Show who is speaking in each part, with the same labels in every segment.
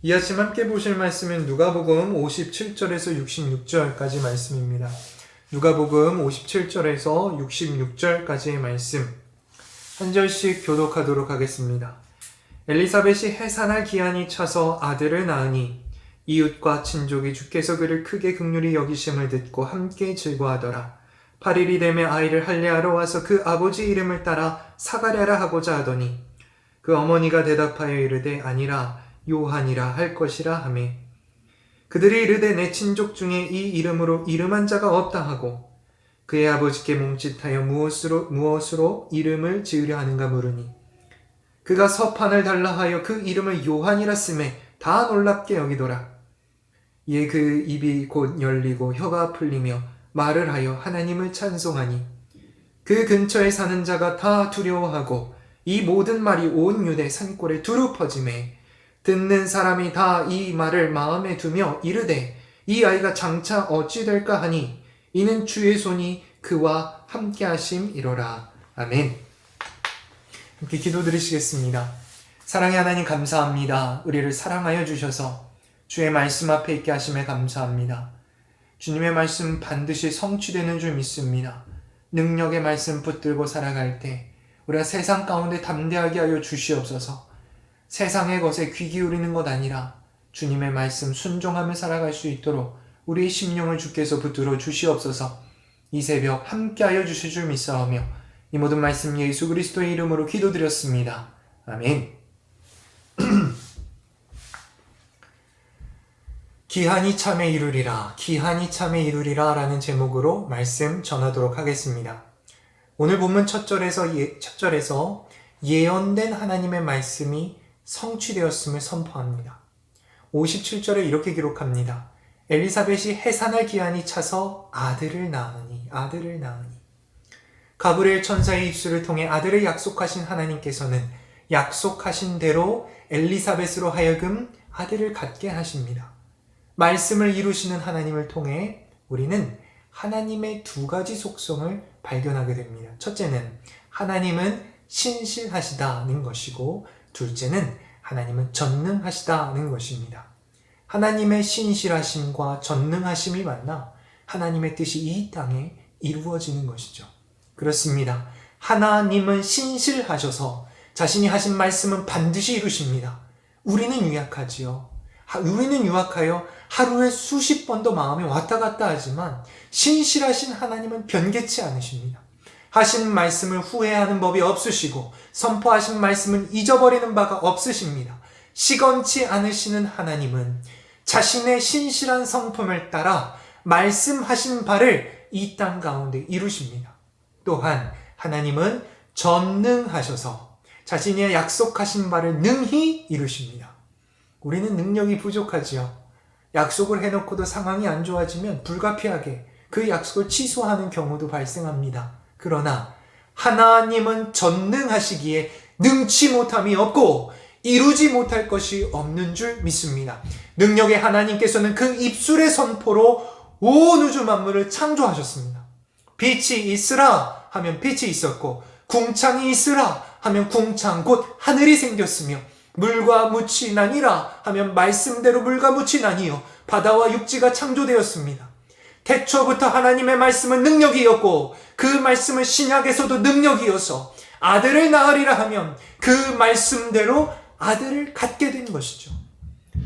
Speaker 1: 이 아침 함께 보실 말씀은 누가복음 57절에서 66절까지 말씀입니다. 누가복음 57절에서 66절까지의 말씀 한 절씩 교독하도록 하겠습니다. 엘리사벳이 해산할 기한이 차서 아들을 낳으니 이웃과 친족이 주께서 그를 크게 긍휼히 여기심을 듣고 함께 즐거워하더라. 8일이 되매 아이를 할례하러 와서 그 아버지 이름을 따라 사가랴라 하고자 하더니 그 어머니가 대답하여 이르되 아니라 요한이라 할 것이라 하매 그들이 이르되 내 친족 중에 이 이름으로 이름한 자가 없다 하고 그의 아버지께 몽짓하여 무엇으로 이름을 지으려 하는가 물으니 그가 서판을 달라 하여 그 이름을 요한이라 쓰매 다 놀랍게 여기더라. 이에 그 입이 곧 열리고 혀가 풀리며 말을 하여 하나님을 찬송하니 그 근처에 사는 자가 다 두려워하고 이 모든 말이 온 유대 산골에 두루 퍼지매 듣는 사람이 다 이 말을 마음에 두며 이르되 이 아이가 장차 어찌 될까 하니 이는 주의 손이 그와 함께 하심이로라. 아멘. 함께 기도드리시겠습니다. 사랑의 하나님 감사합니다. 우리를 사랑하여 주셔서 주의 말씀 앞에 있게 하심에 감사합니다. 주님의 말씀 반드시 성취되는 줄 믿습니다. 능력의 말씀 붙들고 살아갈 때 우리가 세상 가운데 담대하게 하여 주시옵소서. 세상의 것에 귀 기울이는 것 아니라 주님의 말씀 순종하며 살아갈 수 있도록 우리의 심령을 주께서 붙들어 주시옵소서. 이 새벽 함께하여 주실 줄 믿사오며 이 모든 말씀 예수 그리스도의 이름으로 기도드렸습니다. 아멘. 기한이 참에 이루리라, 기한이 참에 이루리라 라는 제목으로 말씀 전하도록 하겠습니다. 오늘 본문 첫 절에서 예언된 하나님의 말씀이 성취되었음을 선포합니다. 57절에 이렇게 기록합니다. 엘리사벳이 해산할 기한이 차서 아들을 낳으니 가브리엘 천사의 입술을 통해 아들을 약속하신 하나님께서는 약속하신 대로 엘리사벳으로 하여금 아들을 갖게 하십니다. 말씀을 이루시는 하나님을 통해 우리는 하나님의 두 가지 속성을 발견하게 됩니다. 첫째는 하나님은 신실하시다는 것이고 둘째는 하나님은 전능하시다는 것입니다. 하나님의 신실하심과 전능하심이 만나 하나님의 뜻이 이 땅에 이루어지는 것이죠. 그렇습니다. 하나님은 신실하셔서 자신이 하신 말씀은 반드시 이루십니다. 우리는 유약하지요. 우리는 유약하여 하루에 수십 번도 마음에 왔다 갔다 하지만 신실하신 하나님은 변개치 않으십니다. 하신 말씀을 후회하는 법이 없으시고 선포하신 말씀은 잊어버리는 바가 없으십니다. 시건치 않으시는 하나님은 자신의 신실한 성품을 따라 말씀하신 바를 이 땅 가운데 이루십니다. 또한 하나님은 전능하셔서 자신의 약속하신 바를 능히 이루십니다. 우리는 능력이 부족하지요. 약속을 해놓고도 상황이 안 좋아지면 불가피하게 그 약속을 취소하는 경우도 발생합니다. 그러나 하나님은 전능하시기에 능치 못함이 없고 이루지 못할 것이 없는 줄 믿습니다. 능력의 하나님께서는 그 입술의 선포로 온 우주 만물을 창조하셨습니다. 빛이 있으라 하면 빛이 있었고 궁창이 있으라 하면 궁창 곧 하늘이 생겼으며 물과 묻이 나니라 하면 말씀대로 물과 묻이 나니요 바다와 육지가 창조되었습니다. 태초부터 하나님의 말씀은 능력이었고 그 말씀은 신약에서도 능력이어서 아들을 낳으리라 하면 그 말씀대로 아들을 갖게 된 것이죠.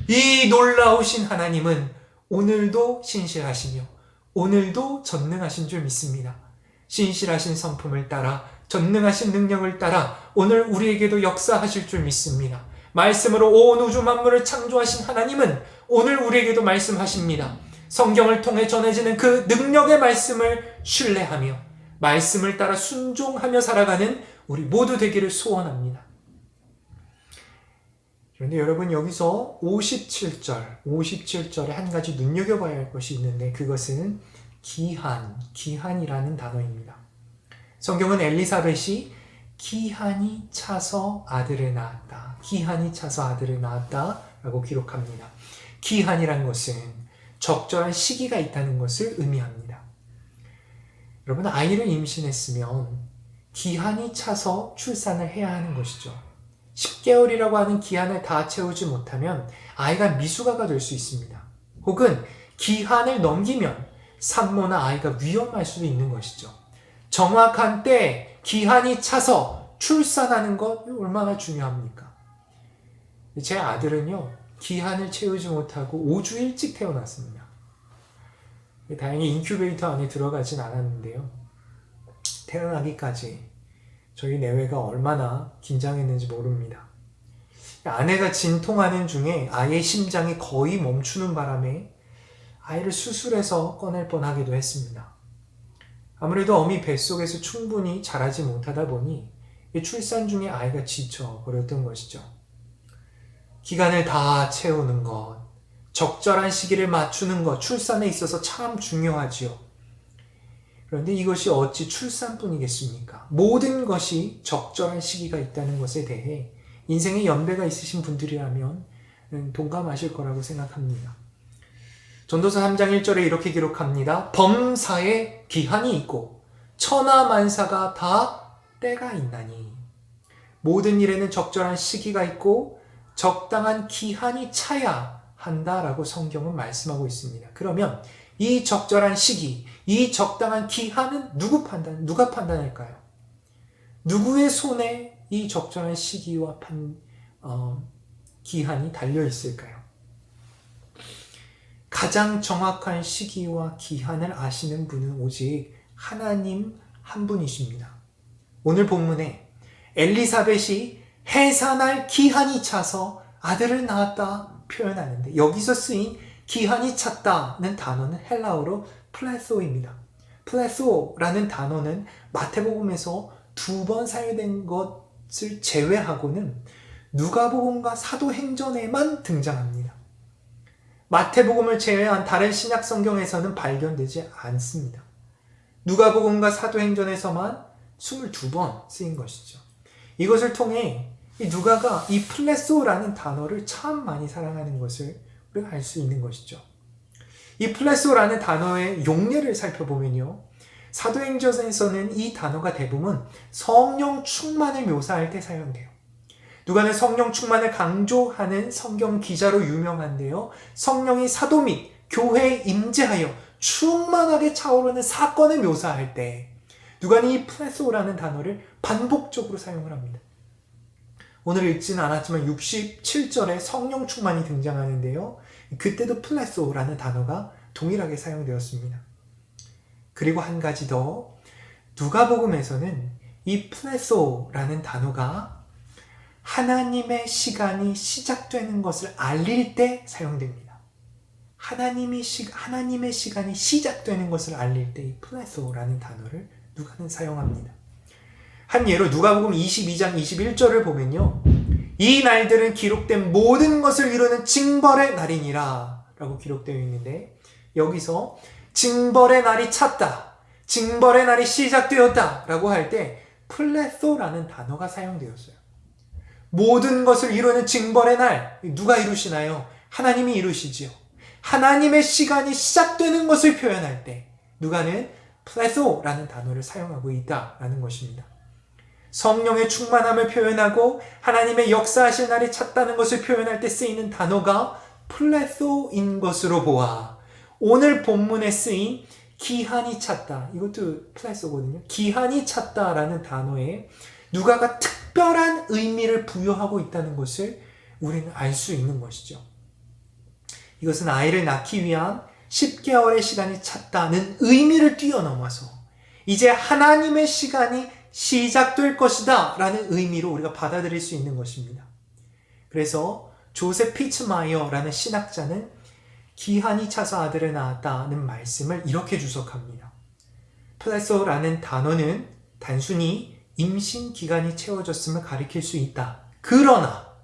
Speaker 1: 이 놀라우신 하나님은 오늘도 신실하시며 오늘도 전능하신 줄 믿습니다. 신실하신 성품을 따라 전능하신 능력을 따라 오늘 우리에게도 역사하실 줄 믿습니다. 말씀으로 온 우주 만물을 창조하신 하나님은 오늘 우리에게도 말씀하십니다. 성경을 통해 전해지는 그 능력의 말씀을 신뢰하며 말씀을 따라 순종하며 살아가는 우리 모두 되기를 소원합니다. 그런데 여러분 여기서 57절에 한 가지 눈여겨봐야 할 것이 있는데 그것은 기한이라는 단어입니다. 성경은 엘리사벳이 기한이 차서 아들을 낳았다. 기한이 차서 아들을 낳았다 라고 기록합니다. 기한이라는 것은 적절한 시기가 있다는 것을 의미합니다. 여러분 아이를 임신했으면 기한이 차서 출산을 해야 하는 것이죠. 10개월이라고 하는 기한을 다 채우지 못하면 아이가 미숙아가 될 수 있습니다. 혹은 기한을 넘기면 산모나 아이가 위험할 수도 있는 것이죠. 정확한 때 기한이 차서 출산하는 것 얼마나 중요합니까? 제 아들은요, 기한을 채우지 못하고 5주 일찍 태어났습니다. 다행히 인큐베이터 안에 들어가진 않았는데요. 태어나기까지 저희 내외가 얼마나 긴장했는지 모릅니다. 아내가 진통하는 중에 아이의 심장이 거의 멈추는 바람에 아이를 수술해서 꺼낼 뻔하기도 했습니다. 아무래도 어미 뱃속에서 충분히 자라지 못하다 보니 출산 중에 아이가 지쳐버렸던 것이죠. 기간을 다 채우는 것, 적절한 시기를 맞추는 것, 출산에 있어서 참 중요하지요. 그런데 이것이 어찌 출산뿐이겠습니까? 모든 것이 적절한 시기가 있다는 것에 대해 인생의 연배가 있으신 분들이라면 동감하실 거라고 생각합니다. 전도서 3장 1절에 이렇게 기록합니다. 범사에 기한이 있고 천하만사가 다 때가 있나니. 모든 일에는 적절한 시기가 있고 적당한 기한이 차야 한다라고 성경은 말씀하고 있습니다. 그러면 이 적절한 시기, 이 적당한 기한은 누가 판단할까요? 누구의 손에 이 적절한 시기와 기한이 달려 있을까요? 가장 정확한 시기와 기한을 아시는 분은 오직 하나님 한 분이십니다. 오늘 본문에 엘리사벳이 해산할 기한이 차서 아들을 낳았다 표현하는데 여기서 쓰인 기한이 찼다는 단어는 헬라어로 플레소입니다. 플레소라는 단어는 마태복음에서 2번 사용된 것을 제외하고는 누가복음과 사도행전에만 등장합니다. 마태복음을 제외한 다른 신약 성경에서는 발견되지 않습니다. 누가복음과 사도행전에서만 22번 쓰인 것이죠. 이것을 통해 누가가 이 플레소라는 단어를 참 많이 사랑하는 것을 우리가 알 수 있는 것이죠. 이 플레소라는 단어의 용례를 살펴보면요. 사도행전에서는 이 단어가 대부분 성령 충만을 묘사할 때 사용돼요. 누가는 성령 충만을 강조하는 성경 기자로 유명한데요. 성령이 사도 및 교회에 임재하여 충만하게 차오르는 사건을 묘사할 때 누가는 이 플레소라는 단어를 반복적으로 사용을 합니다. 오늘 읽지는 않았지만 67절에 성령 충만이 등장하는데요. 그때도 플레소라는 단어가 동일하게 사용되었습니다. 그리고 한 가지 더, 누가복음에서는 이 플레소라는 단어가 하나님의 시간이 시작되는 것을 알릴 때 사용됩니다. 하나님의 시간이 시작되는 것을 알릴 때 이 플레소라는 단어를 누가는 사용합니다. 한 예로 누가복음 22장 21절을 보면요. 이 날들은 기록된 모든 것을 이루는 징벌의 날이니라 라고 기록되어 있는데 여기서 징벌의 날이 찼다, 징벌의 날이 시작되었다 라고 할 때 플레소라는 단어가 사용되었어요. 모든 것을 이루는 징벌의 날, 누가 이루시나요? 하나님이 이루시지요. 하나님의 시간이 시작되는 것을 표현할 때 누가는 플레소라는 단어를 사용하고 있다라는 것입니다. 성령의 충만함을 표현하고 하나님의 역사하실 날이 찼다는 것을 표현할 때 쓰이는 단어가 플레소인 것으로 보아 오늘 본문에 쓰인 기한이 찼다, 이것도 플레소거든요. 기한이 찼다라는 단어에 누가가 특별한 의미를 부여하고 있다는 것을 우리는 알 수 있는 것이죠. 이것은 아이를 낳기 위한 10개월의 시간이 찼다는 의미를 뛰어넘어서 이제 하나님의 시간이 시작될 것이다 라는 의미로 우리가 받아들일 수 있는 것입니다. 그래서 조셉 피츠마이어라는 신학자는 기한이 차서 아들을 낳았다는 말씀을 이렇게 주석합니다. 플레소라는 단어는 단순히 임신 기간이 채워졌음을 가리킬 수 있다. 그러나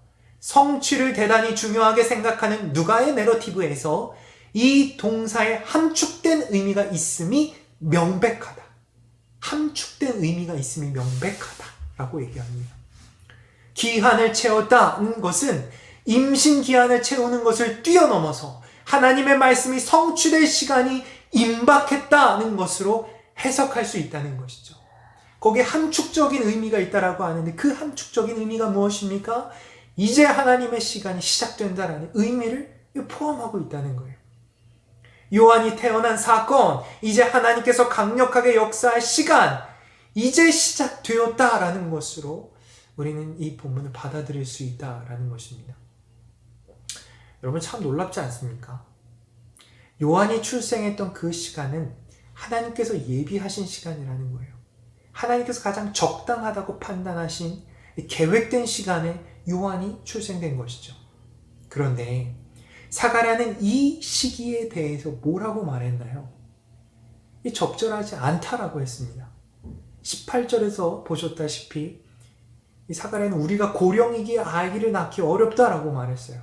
Speaker 1: 성취를 대단히 중요하게 생각하는 누가의 내러티브에서 이 동사에 함축된 의미가 있음이 명백하다. 함축된 의미가 있음이 명백하다라고 얘기합니다. 기한을 채웠다는 것은 임신 기한을 채우는 것을 뛰어넘어서 하나님의 말씀이 성취될 시간이 임박했다는 것으로 해석할 수 있다는 것이죠. 거기에 함축적인 의미가 있다라고 하는데 그 함축적인 의미가 무엇입니까? 이제 하나님의 시간이 시작된다라는 의미를 포함하고 있다는 거예요. 요한이 태어난 사건, 이제 하나님께서 강력하게 역사할 시간, 이제 시작되었다라는 것으로 우리는 이 본문을 받아들일 수 있다라는 것입니다. 여러분 참 놀랍지 않습니까? 요한이 출생했던 그 시간은 하나님께서 예비하신 시간이라는 거예요. 하나님께서 가장 적당하다고 판단하신 계획된 시간에 요한이 출생된 것이죠. 그런데 사가랴는 이 시기에 대해서 뭐라고 말했나요? 이 적절하지 않다라고 했습니다. 18절에서 보셨다시피 이 사가랴는 우리가 고령이기에 아기를 낳기 어렵다라고 말했어요.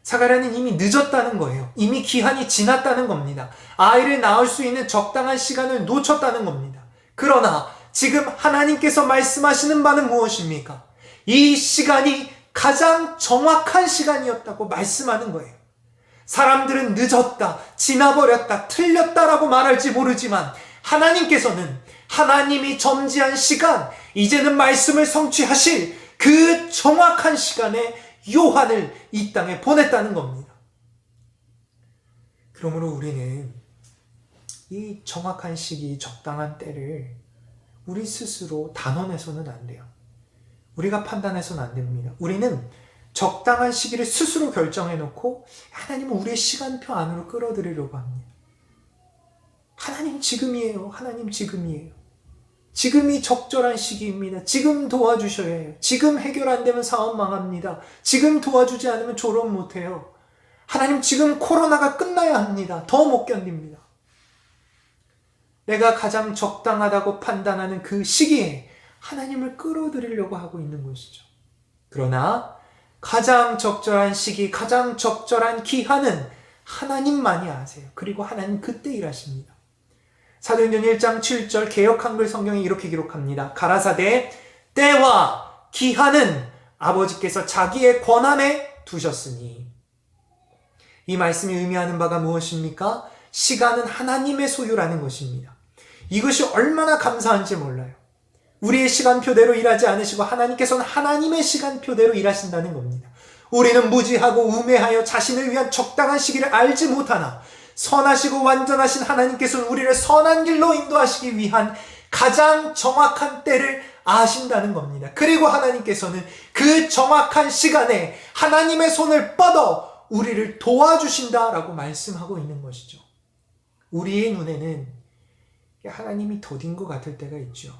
Speaker 1: 사가랴는 이미 늦었다는 거예요. 이미 기한이 지났다는 겁니다. 아이를 낳을 수 있는 적당한 시간을 놓쳤다는 겁니다. 그러나 지금 하나님께서 말씀하시는 바는 무엇입니까? 이 시간이 가장 정확한 시간이었다고 말씀하는 거예요. 사람들은 늦었다, 지나버렸다, 틀렸다라고 말할지 모르지만 하나님께서는 하나님이 점지한 시간, 이제는 말씀을 성취하실 그 정확한 시간에 요한을 이 땅에 보냈다는 겁니다. 그러므로 우리는 이 정확한 시기, 적당한 때를 우리 스스로 단언해서는 안 돼요. 우리가 판단해서는 안 됩니다. 우리는 적당한 시기를 스스로 결정해놓고 하나님은 우리의 시간표 안으로 끌어들이려고 합니다. 하나님 지금이에요. 하나님 지금이에요. 지금이 적절한 시기입니다. 지금 도와주셔야 해요. 지금 해결 안 되면 사업 망합니다. 지금 도와주지 않으면 졸업 못해요. 하나님 지금 코로나가 끝나야 합니다. 더 못 견딥니다. 내가 가장 적당하다고 판단하는 그 시기에 하나님을 끌어들이려고 하고 있는 것이죠. 그러나 가장 적절한 시기, 가장 적절한 기한은 하나님만이 아세요. 그리고 하나님 그때 일하십니다. 사도행전 1장 7절 개역 한글 성경에 이렇게 기록합니다. 가라사대 때와 기한은 아버지께서 자기의 권한에 두셨으니. 이 말씀이 의미하는 바가 무엇입니까? 시간은 하나님의 소유라는 것입니다. 이것이 얼마나 감사한지 몰라요. 우리의 시간표대로 일하지 않으시고 하나님께서는 하나님의 시간표대로 일하신다는 겁니다. 우리는 무지하고 우매하여 자신을 위한 적당한 시기를 알지 못하나 선하시고 완전하신 하나님께서는 우리를 선한 길로 인도하시기 위한 가장 정확한 때를 아신다는 겁니다. 그리고 하나님께서는 그 정확한 시간에 하나님의 손을 뻗어 우리를 도와주신다라고 말씀하고 있는 것이죠. 우리의 눈에는 하나님이 더딘 것 같을 때가 있죠.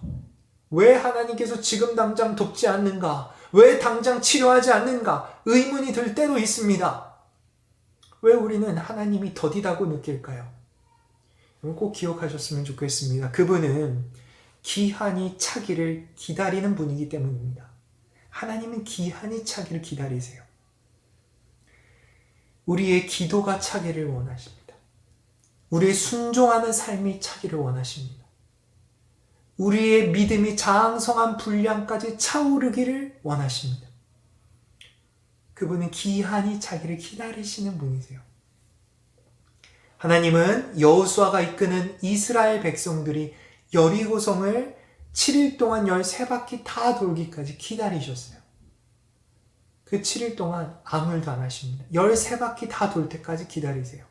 Speaker 1: 왜 하나님께서 지금 당장 돕지 않는가? 왜 당장 치료하지 않는가? 의문이 들 때도 있습니다. 왜 우리는 하나님이 더디다고 느낄까요? 꼭 기억하셨으면 좋겠습니다. 그분은 기한이 차기를 기다리는 분이기 때문입니다. 하나님은 기한이 차기를 기다리세요. 우리의 기도가 차기를 원하십니다. 우리의 순종하는 삶이 차기를 원하십니다. 우리의 믿음이 장성한 분량까지 차오르기를 원하십니다. 그분은 기한이 차기를 기다리시는 분이세요. 하나님은 여호수아가 이끄는 이스라엘 백성들이 여리고성을 7일 동안 13바퀴 다 돌기까지 기다리셨어요. 그 7일 동안 아무 일도 안 하십니다. 13바퀴 다 돌 때까지 기다리세요.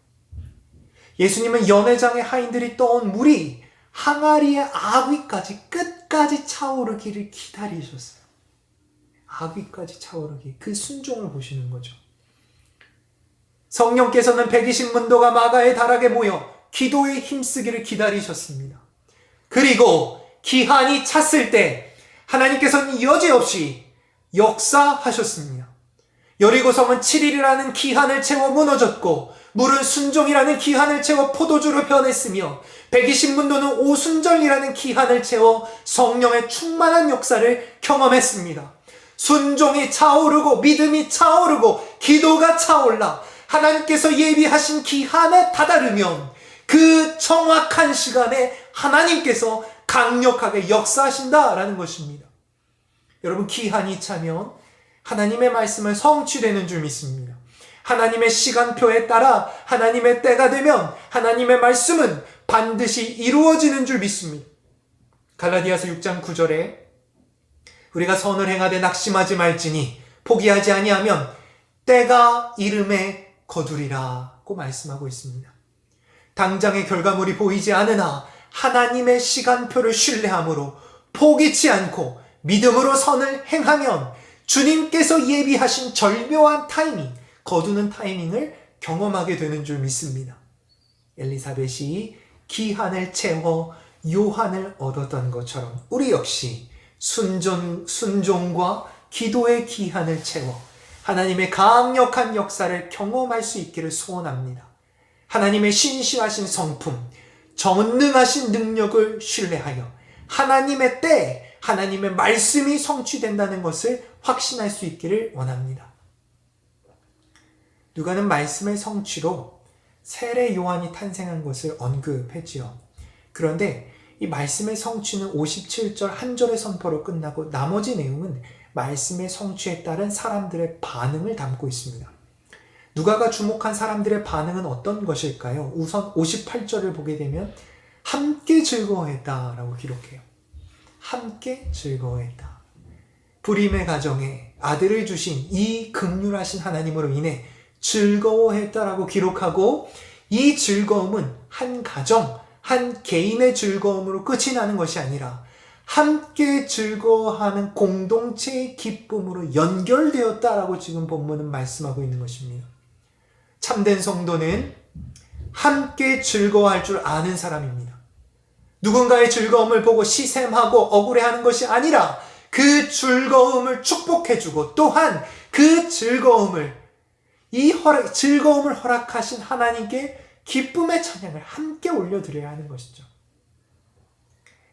Speaker 1: 예수님은 연회장의 하인들이 떠온 물이 항아리의 아귀까지 끝까지 차오르기를 기다리셨어요. 아귀까지 차오르기, 그 순종을 보시는 거죠. 성령께서는 120문도가 마가의 다락에 모여 기도에 힘쓰기를 기다리셨습니다. 그리고 기한이 찼을 때 하나님께서는 여지없이 역사하셨습니다. 여리고성은 7일이라는 기한을 채워 무너졌고 물은 순종이라는 기한을 채워 포도주로 변했으며 120문도는 오순절이라는 기한을 채워 성령의 충만한 역사를 경험했습니다. 순종이 차오르고 믿음이 차오르고 기도가 차올라 하나님께서 예비하신 기한에 다다르면 그 정확한 시간에 하나님께서 강력하게 역사하신다라는 것입니다. 여러분, 기한이 차면 하나님의 말씀은 성취되는 줄 믿습니다. 하나님의 시간표에 따라 하나님의 때가 되면 하나님의 말씀은 반드시 이루어지는 줄 믿습니다. 갈라디아서 6장 9절에 우리가 선을 행하되 낙심하지 말지니 포기하지 아니하면 때가 이름에 거두리라고 말씀하고 있습니다. 당장의 결과물이 보이지 않으나 하나님의 시간표를 신뢰함으로 포기치 않고 믿음으로 선을 행하면 주님께서 예비하신 절묘한 타이밍, 거두는 타이밍을 경험하게 되는 줄 믿습니다. 엘리사벳이 기한을 채워 요한을 얻었던 것처럼 우리 역시 순종과 기도의 기한을 채워 하나님의 강력한 역사를 경험할 수 있기를 소원합니다. 하나님의 신실하신 성품, 전능하신 능력을 신뢰하여 하나님의 때, 하나님의 말씀이 성취된다는 것을 확신할 수 있기를 원합니다. 누가는 말씀의 성취로 세례 요한이 탄생한 것을 언급했지요. 그런데 이 말씀의 성취는 57절 한 절의 선포로 끝나고 나머지 내용은 말씀의 성취에 따른 사람들의 반응을 담고 있습니다. 누가가 주목한 사람들의 반응은 어떤 것일까요? 우선 58절을 보게 되면 함께 즐거워했다라고 기록해요. 함께 즐거워했다. 불임의 가정에 아들을 주신 이 긍휼하신 하나님으로 인해 즐거워했다라고 기록하고, 이 즐거움은 한 가정, 한 개인의 즐거움으로 끝이 나는 것이 아니라 함께 즐거워하는 공동체의 기쁨으로 연결되었다라고 지금 본문은 말씀하고 있는 것입니다. 참된 성도는 함께 즐거워할 줄 아는 사람입니다. 누군가의 즐거움을 보고 시샘하고 억울해하는 것이 아니라 그 즐거움을 축복해주고, 또한 그 즐거움을 즐거움을 허락하신 하나님께 기쁨의 찬양을 함께 올려드려야 하는 것이죠.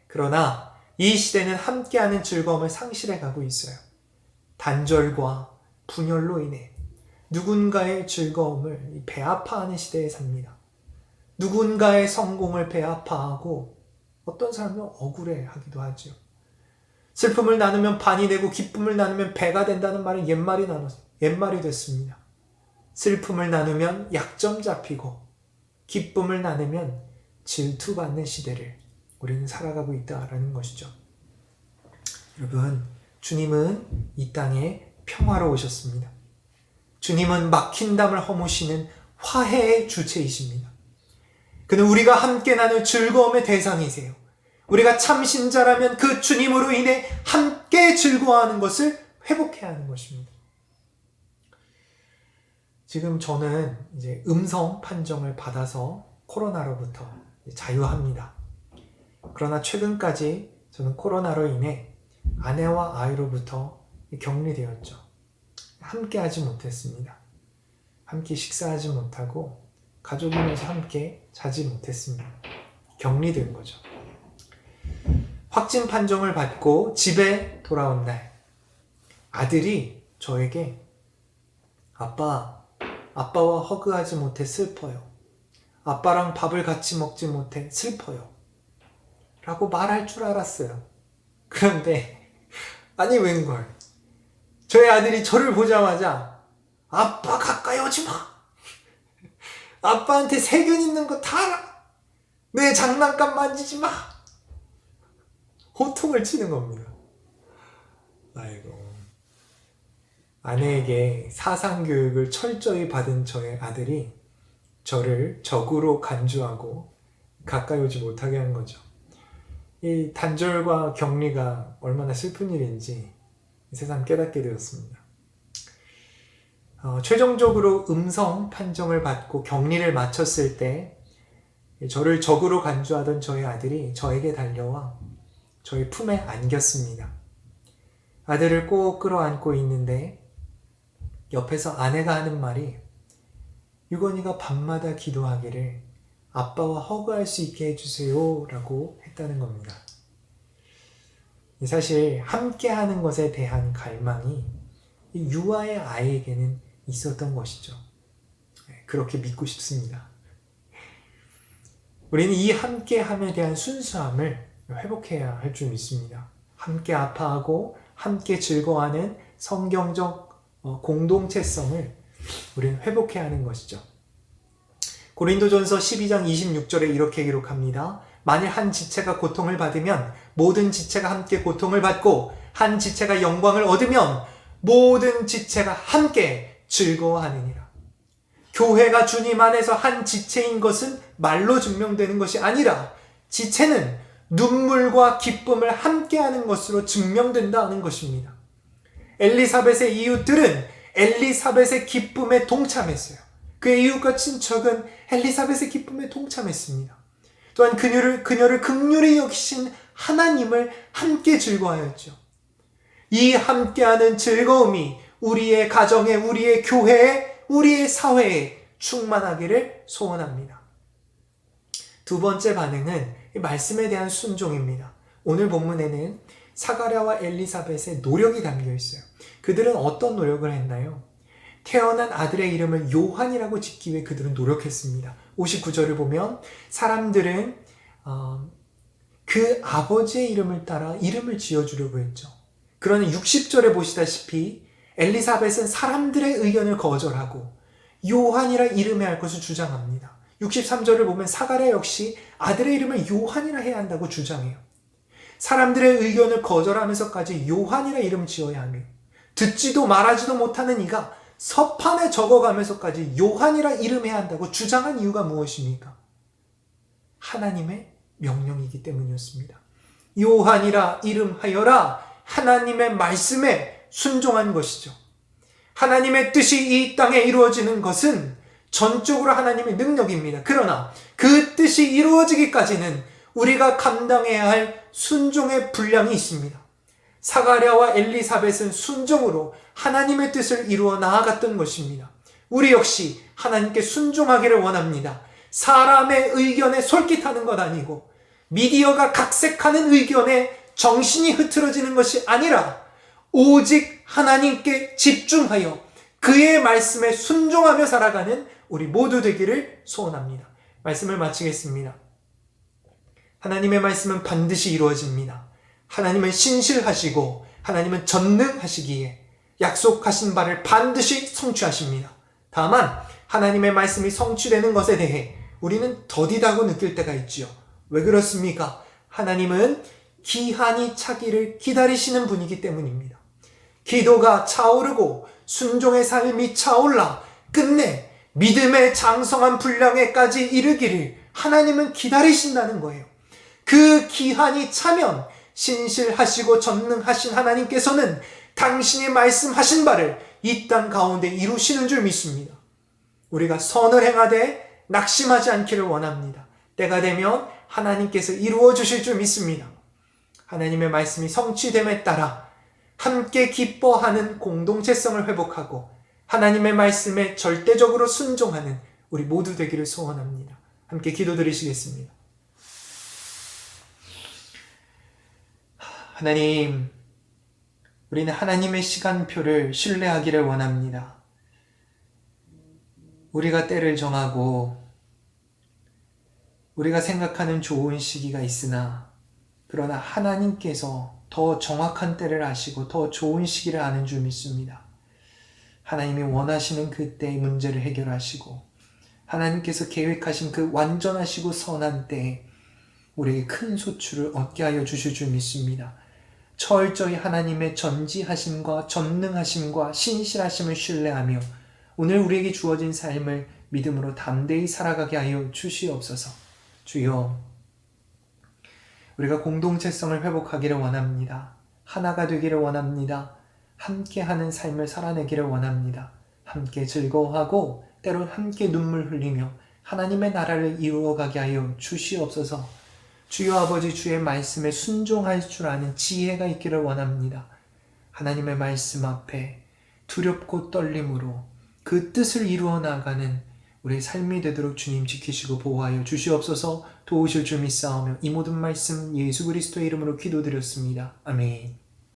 Speaker 1: 그러나 이 시대는 함께하는 즐거움을 상실해 가고 있어요. 단절과 분열로 인해 누군가의 즐거움을 배아파하는 시대에 삽니다. 누군가의 성공을 배아파하고 어떤 사람은 억울해하기도 하죠. 슬픔을 나누면 반이 되고 기쁨을 나누면 배가 된다는 말은 옛말이 됐습니다. 슬픔을 나누면 약점 잡히고 기쁨을 나누면 질투받는 시대를 우리는 살아가고 있다라는 것이죠. 여러분, 주님은 이 땅에 평화로 오셨습니다. 주님은 막힌 담을 허무시는 화해의 주체이십니다. 그는 우리가 함께 나눌 즐거움의 대상이세요. 우리가 참 신자라면 그 주님으로 인해 함께 즐거워하는 것을 회복해야 하는 것입니다. 지금 저는 이제 음성 판정을 받아서 코로나로부터 자유합니다. 그러나 최근까지 저는 코로나로 인해 아내와 아이로부터 격리되었죠. 함께 하지 못했습니다. 함께 식사하지 못하고 가족이면서 함께 자지 못했습니다. 격리된 거죠. 확진 판정을 받고 집에 돌아온 날, 아들이 저에게 아빠와 허그하지 못해 슬퍼요. 아빠랑 밥을 같이 먹지 못해 슬퍼요. 라고 말할 줄 알았어요. 그런데 아니 웬걸, 저희 아들이 저를 보자마자 아빠 가까이 오지 마. 아빠한테 세균 있는 거 다 알아. 내 장난감 만지지 마. 호통을 치는 겁니다. 아이고. 아내에게 사상교육을 철저히 받은 저의 아들이 저를 적으로 간주하고 가까이 오지 못하게 한 거죠. 이 단절과 격리가 얼마나 슬픈 일인지 세상 깨닫게 되었습니다. 최종적으로 음성 판정을 받고 격리를 마쳤을 때 저를 적으로 간주하던 저희 아들이 저에게 달려와 저희 품에 안겼습니다. 아들을 꼭 끌어안고 있는데 옆에서 아내가 하는 말이, 유건이가 밤마다 기도하기를 아빠와 허그할 수 있게 해주세요 라고 했다는 겁니다. 사실 함께하는 것에 대한 갈망이 유아의 아이에게는 있었던 것이죠. 그렇게 믿고 싶습니다. 우리는 이 함께함에 대한 순수함을 회복해야 할 줄 믿습니다. 함께 아파하고 함께 즐거워하는 성경적 공동체성을 우리는 회복해야 하는 것이죠. 고린도전서 12장 26절에 이렇게 기록합니다. 만일 한 지체가 고통을 받으면 모든 지체가 함께 고통을 받고 한 지체가 영광을 얻으면 모든 지체가 함께 즐거워하느니라. 교회가 주님 안에서 한 지체인 것은 말로 증명되는 것이 아니라 지체는 눈물과 기쁨을 함께하는 것으로 증명된다는 것입니다. 엘리사벳의 이웃들은 엘리사벳의 기쁨에 동참했어요. 그의 이웃과 친척은 엘리사벳의 기쁨에 동참했습니다. 또한 그녀를 긍휼히 여기신 하나님을 함께 즐거워하였죠. 이 함께하는 즐거움이 우리의 가정에, 우리의 교회에, 우리의 사회에 충만하기를 소원합니다. 두 번째 반응은 말씀에 대한 순종입니다. 오늘 본문에는 사가랴와 엘리사벳의 노력이 담겨 있어요. 그들은 어떤 노력을 했나요? 태어난 아들의 이름을 요한이라고 짓기 위해 그들은 노력했습니다. 59절을 보면 사람들은 그 아버지의 이름을 따라 이름을 지어주려고 했죠. 그러나 60절에 보시다시피 엘리사벳은 사람들의 의견을 거절하고 요한이라 이름해야 할 것을 주장합니다. 63절을 보면 사가랴 역시 아들의 이름을 요한이라 해야 한다고 주장해요. 사람들의 의견을 거절하면서까지 요한이라 이름을 지어야 하며 듣지도 말하지도 못하는 이가 서판에 적어가면서까지 요한이라 이름해야 한다고 주장한 이유가 무엇입니까? 하나님의 명령이기 때문이었습니다. 요한이라 이름하여라 하나님의 말씀에 순종한 것이죠. 하나님의 뜻이 이 땅에 이루어지는 것은 전적으로 하나님의 능력입니다. 그러나 그 뜻이 이루어지기까지는 우리가 감당해야 할 순종의 분량이 있습니다. 사가랴와 엘리사벳은 순종으로 하나님의 뜻을 이루어 나아갔던 것입니다. 우리 역시 하나님께 순종하기를 원합니다. 사람의 의견에 솔깃하는 것 아니고 미디어가 각색하는 의견에 정신이 흐트러지는 것이 아니라 오직 하나님께 집중하여 그의 말씀에 순종하며 살아가는 우리 모두 되기를 소원합니다. 말씀을 마치겠습니다. 하나님의 말씀은 반드시 이루어집니다. 하나님은 신실하시고 하나님은 전능하시기에 약속하신 바를 반드시 성취하십니다. 다만 하나님의 말씀이 성취되는 것에 대해 우리는 더디다고 느낄 때가 있지요. 왜 그렇습니까? 하나님은 기한이 차기를 기다리시는 분이기 때문입니다. 기도가 차오르고 순종의 삶이 차올라 끝내 믿음의 장성한 분량에까지 이르기를 하나님은 기다리신다는 거예요. 그 기한이 차면 신실하시고 전능하신 하나님께서는 당신이 말씀하신 바를 이 땅 가운데 이루시는 줄 믿습니다. 우리가 선을 행하되 낙심하지 않기를 원합니다. 때가 되면 하나님께서 이루어 주실 줄 믿습니다. 하나님의 말씀이 성취됨에 따라 함께 기뻐하는 공동체성을 회복하고 하나님의 말씀에 절대적으로 순종하는 우리 모두 되기를 소원합니다. 함께 기도드리시겠습니다. 하나님, 우리는 하나님의 시간표를 신뢰하기를 원합니다. 우리가 때를 정하고 우리가 생각하는 좋은 시기가 있으나 그러나 하나님께서 더 정확한 때를 아시고 더 좋은 시기를 아는 줄 믿습니다. 하나님이 원하시는 그때의 문제를 해결하시고 하나님께서 계획하신 그 완전하시고 선한 때에 우리에게 큰 소출을 얻게 하여 주실 줄 믿습니다. 철저히 하나님의 전지하심과 전능하심과 신실하심을 신뢰하며 오늘 우리에게 주어진 삶을 믿음으로 담대히 살아가게 하여 주시옵소서. 주여, 우리가 공동체성을 회복하기를 원합니다. 하나가 되기를 원합니다. 함께하는 삶을 살아내기를 원합니다. 함께 즐거워하고 때론 함께 눈물 흘리며 하나님의 나라를 이루어가게 하여 주시옵소서. 주여 아버지, 주의 말씀에 순종할 줄 아는 지혜가 있기를 원합니다. 하나님의 말씀 앞에 두렵고 떨림으로 그 뜻을 이루어 나가는 우리의 삶이 되도록 주님 지키시고 보호하여 주시옵소서. 도우실 줄 믿사오며 이 모든 말씀 예수 그리스도의 이름으로 기도드렸습니다. 아멘.